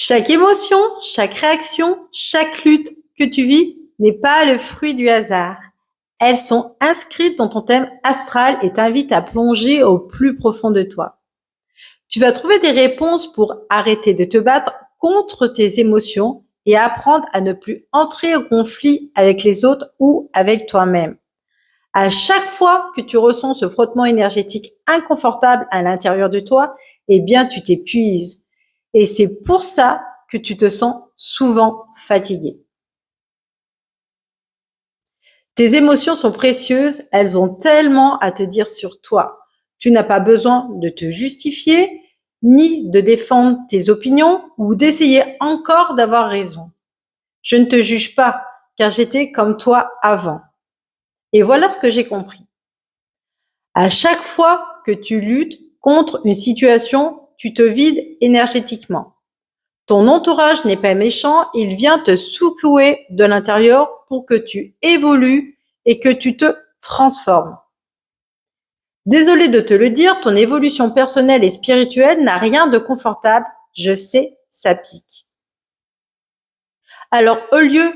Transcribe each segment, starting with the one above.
Chaque émotion, chaque réaction, chaque lutte que tu vis n'est pas le fruit du hasard. Elles sont inscrites dans ton thème astral et t'invitent à plonger au plus profond de toi. Tu vas trouver des réponses pour arrêter de te battre contre tes émotions et apprendre à ne plus entrer en conflit avec les autres ou avec toi-même. À chaque fois que tu ressens ce frottement énergétique inconfortable à l'intérieur de toi, eh bien, tu t'épuises. Et c'est pour ça que tu te sens souvent fatigué. Tes émotions sont précieuses, elles ont tellement à te dire sur toi. Tu n'as pas besoin de te justifier, ni de défendre tes opinions ou d'essayer encore d'avoir raison. Je ne te juge pas, car j'étais comme toi avant. Et voilà ce que j'ai compris. À chaque fois que tu luttes contre une situation, tu te vides énergétiquement. Ton entourage n'est pas méchant, il vient te secouer de l'intérieur pour que tu évolues et que tu te transformes. Désolé de te le dire, ton évolution personnelle et spirituelle n'a rien de confortable, je sais, ça pique. Alors, au lieu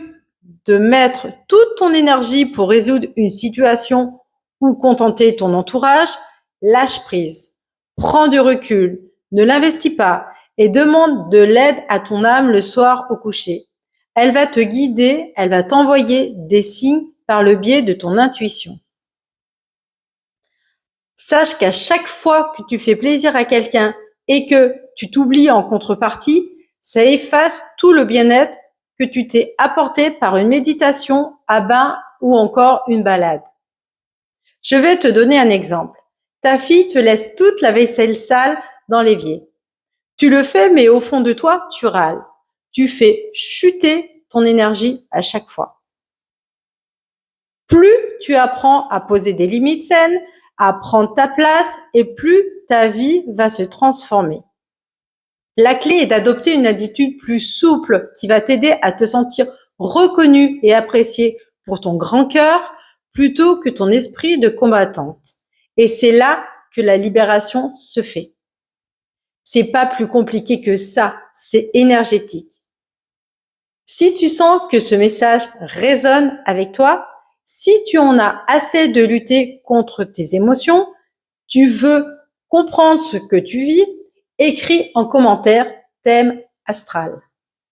de mettre toute ton énergie pour résoudre une situation ou contenter ton entourage, lâche prise, prends du recul, ne l'investis pas et demande de l'aide à ton âme le soir au coucher. Elle va te guider, elle va t'envoyer des signes par le biais de ton intuition. Sache qu'à chaque fois que tu fais plaisir à quelqu'un et que tu t'oublies en contrepartie, ça efface tout le bien-être que tu t'es apporté par une méditation, un bain ou encore une balade. Je vais te donner un exemple. Ta fille te laisse toute la vaisselle sale dans l'évier. Tu le fais, mais au fond de toi, tu râles. Tu fais chuter ton énergie à chaque fois. Plus tu apprends à poser des limites saines, à prendre ta place, et plus ta vie va se transformer. La clé est d'adopter une attitude plus souple qui va t'aider à te sentir reconnu et apprécié pour ton grand cœur plutôt que ton esprit de combattante. Et c'est là que la libération se fait. C'est pas plus compliqué que ça, c'est énergétique. Si tu sens que ce message résonne avec toi, si tu en as assez de lutter contre tes émotions, tu veux comprendre ce que tu vis, écris en commentaire thème astral.